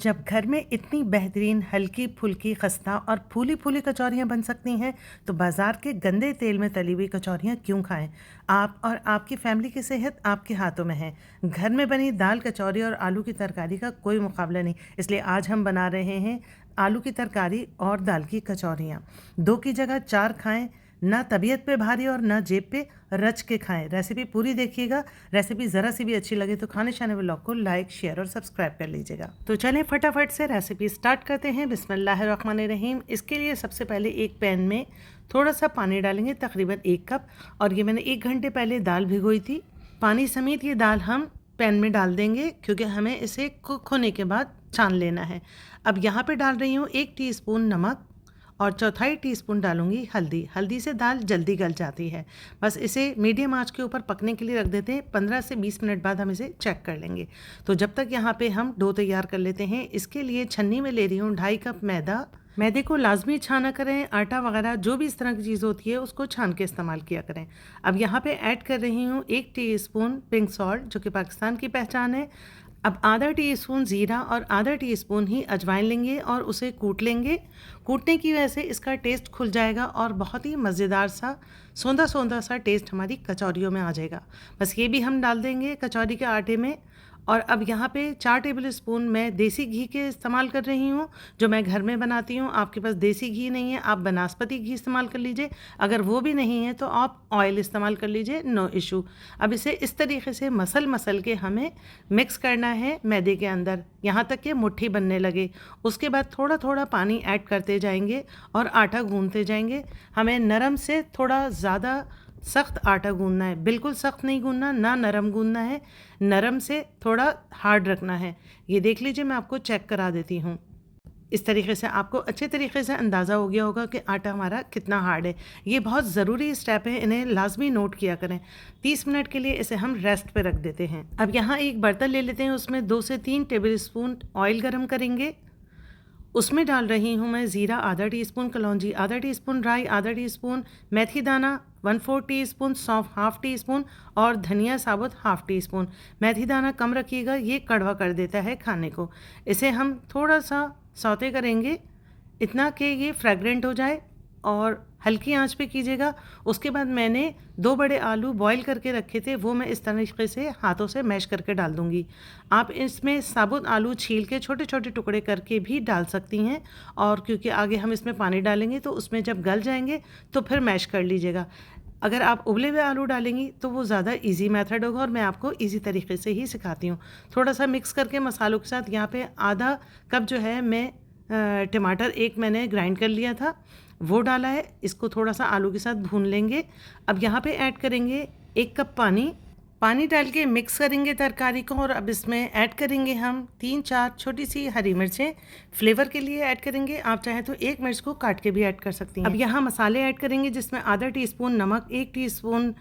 जब घर में इतनी बेहतरीन हल्की फुल्की खस्ता और फूली फूली कचौरियाँ बन सकती हैं तो बाज़ार के गंदे तेल में तली हुई कचौरियाँ क्यों खाएं। आप और आपकी फैमिली की सेहत आपके हाथों में है। घर में बनी दाल कचौरी और आलू की तरकारी का कोई मुकाबला नहीं, इसलिए आज हम बना रहे हैं आलू की तरकारी और दाल की कचौरियाँ। 2 की जगह 4 खाएं, ना तबीयत पे भारी और ना जेब पे, रच के खाएं। रेसिपी पूरी देखिएगा। रेसिपी ज़रा सी भी अच्छी लगे तो खाने शाने व्लॉग को लाइक शेयर और सब्सक्राइब कर लीजिएगा। तो चलें फटाफट से रेसिपी स्टार्ट करते हैं। बिस्मिल्लाहिर्रहमानिर्रहीम। इसके लिए सबसे पहले एक पैन में थोड़ा सा पानी डालेंगे, तकरीबन 1 कप। और ये मैंने 1 घंटे पहले दाल भिगोई थी। पानी समेत ये दाल हम पैन में डाल देंगे क्योंकि हमें इसे कुक होने के बाद छान लेना है। अब यहाँ पे डाल रही हूँ 1 टीस्पून नमक और चौथाई टीस्पून डालूंगी हल्दी। हल्दी से दाल जल्दी गल जाती है। बस इसे मीडियम आंच के ऊपर पकने के लिए रख देते हैं। 15 से 20 मिनट बाद हम इसे चेक कर लेंगे। तो जब तक यहाँ पे हम डो तैयार कर लेते हैं, इसके लिए छन्नी में ले रही हूँ 2.5 कप मैदा। मैदे को लाजमी छाना करें, आटा वगैरह जो भी इस तरह की चीज़ होती है उसको छान के इस्तेमाल किया करें। अब यहाँ पे ऐड कर रही हूँ 1 टीस्पून पिंक सॉल्ट, जो कि पाकिस्तान की पहचान है। अब आधा टीस्पून ज़ीरा और आधा टीस्पून ही अजवाइन लेंगे और उसे कूट लेंगे। कूटने की वजह से इसका टेस्ट खुल जाएगा और बहुत ही मज़ेदार सा सौंधा सौंधा सा टेस्ट हमारी कचौरियों में आ जाएगा। बस ये भी हम डाल देंगे कचौरी के आटे में। और अब यहाँ पे 4 टेबल स्पून मैं देसी घी के इस्तेमाल कर रही हूँ, जो मैं घर में बनाती हूँ। आपके पास देसी घी नहीं है, आप बनास्पति घी इस्तेमाल कर लीजिए। अगर वो भी नहीं है तो आप ऑयल इस्तेमाल कर लीजिए, नो इशू। अब इसे इस तरीके से मसल के हमें मिक्स करना है मैदे के अंदर, यहाँ तक कि मुट्ठी बनने लगे। उसके बाद थोड़ा थोड़ा पानी ऐड करते जाएंगे और आटा गूंथते जाएंगे। हमें नरम से थोड़ा ज़्यादा सख्त आटा गूंदना है, बिल्कुल सख्त नहीं गूंदना, ना नरम गूंदना है। नरम से थोड़ा हार्ड रखना है। ये देख लीजिए, मैं आपको चेक करा देती हूँ। इस तरीके से आपको अच्छे तरीके से अंदाज़ा हो गया होगा कि आटा हमारा कितना हार्ड है। ये बहुत ज़रूरी स्टेप है, इन्हें लाजमी नोट किया करें। 30 मिनट के लिए इसे हम रेस्ट पे रख देते हैं। अब यहाँ एक बर्तन ले लेते हैं, उसमें 2 से 3 टेबल स्पून ऑयल गर्म करेंगे। उसमें डाल रही हूँ मैं ज़ीरा आधा टीस्पून, कलौंजी आधा टीस्पून, राई आधा टीस्पून, मेथी दाना 1/4 टीस्पून, सौंफ हाफ़ टी स्पून और धनिया साबुत हाफ़ टी स्पून। मेथी दाना कम रखिएगा, ये कड़वा कर देता है खाने को। इसे हम थोड़ा सा सौते करेंगे, इतना कि ये फ्रेगरेंट हो जाए और हल्की आंच पे कीजिएगा। उसके बाद मैंने 2 बड़े आलू बॉईल करके रखे थे, वो मैं इस तरीके से हाथों से मैश करके डाल दूंगी। आप इसमें साबुत आलू छील के छोटे छोटे टुकड़े करके भी डाल सकती हैं, और क्योंकि आगे हम इसमें पानी डालेंगे तो उसमें जब गल जाएंगे तो फिर मैश कर लीजिएगा। अगर आप उबले हुए आलू डालेंगी तो वो ज़्यादा इजी मेथड होगा और मैं आपको इजी तरीके से ही सिखाती हूँ। थोड़ा सा मिक्स करके मसालों के साथ यहाँ पे आधा कप जो है मैं टमाटर एक मैंने ग्राइंड कर लिया था, वो डाला है। इसको थोड़ा सा आलू के साथ भून लेंगे। अब यहाँ पे ऐड करेंगे 1 कप पानी। पानी डाल के मिक्स करेंगे तरकारी को, और अब इसमें ऐड करेंगे हम 3-4 छोटी सी हरी मिर्चें, फ्लेवर के लिए ऐड करेंगे। आप चाहें तो 1 मिर्च को काट के भी ऐड कर सकती हैं। अब यहाँ मसाले ऐड करेंगे, जिसमें आधा टीस्पून नमक, 1 टीस्पून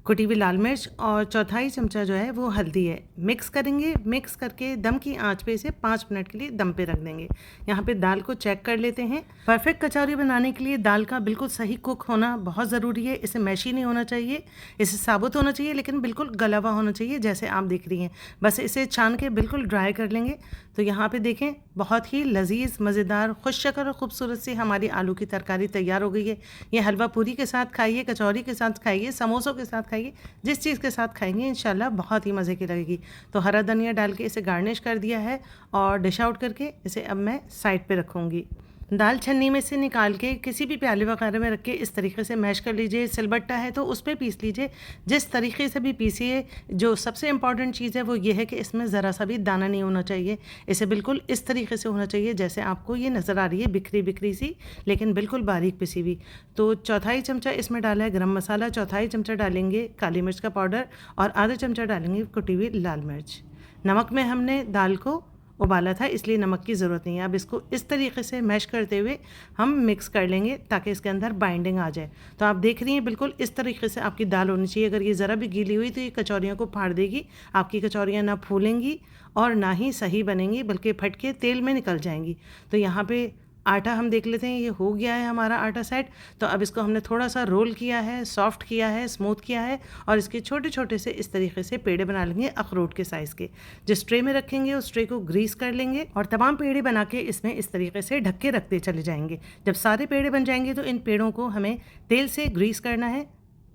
कुटी हुई लाल मिर्च और चौथाई चमचा जो है वो हल्दी है। मिक्स करेंगे, मिक्स करके दम की आंच पे इसे 5 मिनट के लिए दम पे रख देंगे। यहाँ पे दाल को चेक कर लेते हैं। परफेक्ट कचौरी बनाने के लिए दाल का बिल्कुल सही कुक होना बहुत ज़रूरी है। इसे मैशी नहीं होना चाहिए, इसे साबुत होना चाहिए, लेकिन बिल्कुल गला हुआ होना चाहिए, जैसे आप देख रही हैं। बस इसे छान के बिल्कुल ड्राई कर लेंगे। तो यहाँ पे देखें, बहुत ही लजीज, मज़ेदार, खुश शक्ल और ख़ूबसूरत सी हमारी आलू की तरकारी तैयार हो गई है। ये हलवा पूरी के साथ खाइए, कचौरी के साथ खाइए, समोसों के साथ खाइए, जिस चीज़ के साथ खाएंगे इंशाल्लाह बहुत ही मज़े की लगेगी। तो हरा धनिया डाल के इसे गार्निश कर दिया है और डिश आउट करके इसे अब मैं साइड पे रखूँगी। दाल छन्नी में से निकाल के किसी भी प्याले वगैरह में रख के इस तरीके से मैश कर लीजिए। सिलबट्टा है तो उस पर पीस लीजिए, जिस तरीके से भी पीसिए। जो सबसे इम्पॉर्टेंट चीज़ है वो ये है कि इसमें ज़रा सा भी दाना नहीं होना चाहिए। इसे बिल्कुल इस तरीके से होना चाहिए जैसे आपको ये नज़र आ रही है, बिखरी बिखरी सी, लेकिन बिल्कुल बारीक पिसी हुई। तो चौथाई चमचा इसमें डाला है गरम मसाला, चौथाई चमचा डालेंगे काली मिर्च का पाउडर और आधा चमचा डालेंगे कुटी हुई लाल मिर्च। नमक में हमने दाल को उबाला था, इसलिए नमक की ज़रूरत नहीं है। अब इसको इस तरीके से मैश करते हुए हम मिक्स कर लेंगे ताकि इसके अंदर बाइंडिंग आ जाए। तो आप देख रही हैं, बिल्कुल इस तरीके से आपकी दाल होनी चाहिए। अगर ये ज़रा भी गीली हुई तो ये कचौरियों को फाड़ देगी। आपकी कचौरियाँ ना फूलेंगी और ना ही सही बनेंगी, बल्कि फट के तेल में निकल जाएंगी। तो यहाँ पे आटा हम देख लेते हैं, ये हो गया है हमारा आटा सेट। तो अब इसको हमने थोड़ा सा रोल किया है, सॉफ्ट किया है, स्मूथ किया है और इसके छोटे छोटे से इस तरीके से पेड़े बना लेंगे अखरोट के साइज़ के। जिस ट्रे में रखेंगे उस ट्रे को ग्रीस कर लेंगे और तमाम पेड़े बना के इसमें इस तरीके से ढक के रखते चले जाएंगे। जब सारे पेड़े बन जाएंगे तो इन पेड़ों को हमें तेल से ग्रीस करना है।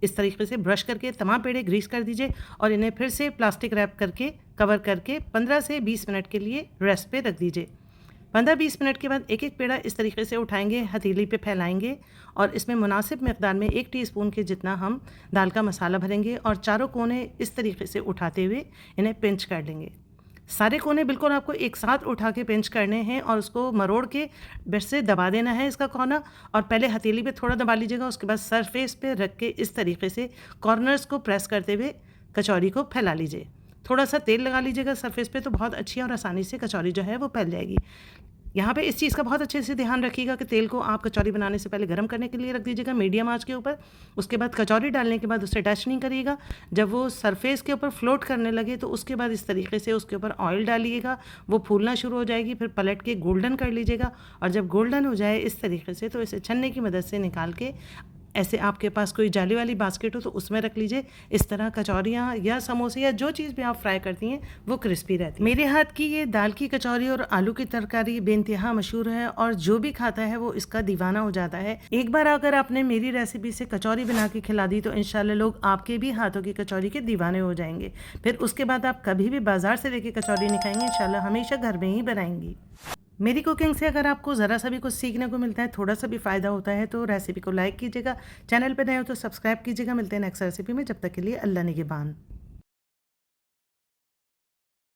इस तरीके से ब्रश करके तमाम पेड़े ग्रीस कर दीजिए और इन्हें फिर से प्लास्टिक रैप करके कवर करके 15 से 20 मिनट के लिए रेस्ट पे रख दीजिए। 15-20 मिनट के बाद एक एक पेड़ा इस तरीके से उठाएंगे, हथेली पे फैलाएंगे और इसमें मुनासिब मकदार में 1 टीस्पून के जितना हम दाल का मसाला भरेंगे और चारों कोने इस तरीके से उठाते हुए इन्हें पिंच कर लेंगे। सारे कोने बिल्कुल आपको एक साथ उठा के पिंच करने हैं और उसको मरोड़ के ब्रश से दबा देना है इसका कोना। और पहले हथेली पे थोड़ा दबा लीजिएगा, उसके बाद सरफेस पे रख के इस तरीके से कॉर्नर्स को प्रेस करते हुए कचौरी को फैला लीजिए। थोड़ा सा तेल लगा लीजिएगा सरफेस पे तो बहुत अच्छी और आसानी से कचौरी जो है वो फैल जाएगी। यहाँ पे इस चीज़ का बहुत अच्छे से ध्यान रखिएगा कि तेल को आप कचौरी बनाने से पहले गर्म करने के लिए रख दीजिएगा मीडियम आंच के ऊपर। उसके बाद कचौरी डालने के बाद उसे टच नहीं करिएगा। जब वो सरफेस के ऊपर फ्लोट करने लगे तो उसके बाद इस तरीके से उसके ऊपर ऑयल डालिएगा, वो फूलना शुरू हो जाएगी। फिर पलट के गोल्डन कर लीजिएगा और जब गोल्डन हो जाए इस तरीके से तो इसे छन्ने की मदद से निकाल के ऐसे आपके पास कोई जाली वाली बास्केट हो तो उसमें रख लीजिए। इस तरह कचौरियाँ या समोसे या जो चीज़ भी आप फ्राई करती हैं वो क्रिस्पी रहती है। मेरे हाथ की ये दाल की कचौरी और आलू की तरकारी बेइंतहा मशहूर है और जो भी खाता है वो इसका दीवाना हो जाता है। एक बार अगर आपने मेरी रेसिपी से कचौरी बना के खिला दी तो इंशाल्लाह लोग आपके भी हाथों की कचौरी के दीवाने हो जाएंगे। फिर उसके बाद आप कभी भी बाजार से लेके कचौरी नहीं खाएंगे, इंशाल्लाह हमेशा घर में ही बनाएंगी। मेरी कुकिंग से अगर आपको ज़रा सा भी कुछ सीखने को मिलता है, थोड़ा सा भी फ़ायदा होता है तो रेसिपी को लाइक कीजिएगा। चैनल पर नए हो तो सब्सक्राइब कीजिएगा। मिलते हैं नेक्स्ट रेसिपी में, जब तक के लिए अल्लाह निगहबान।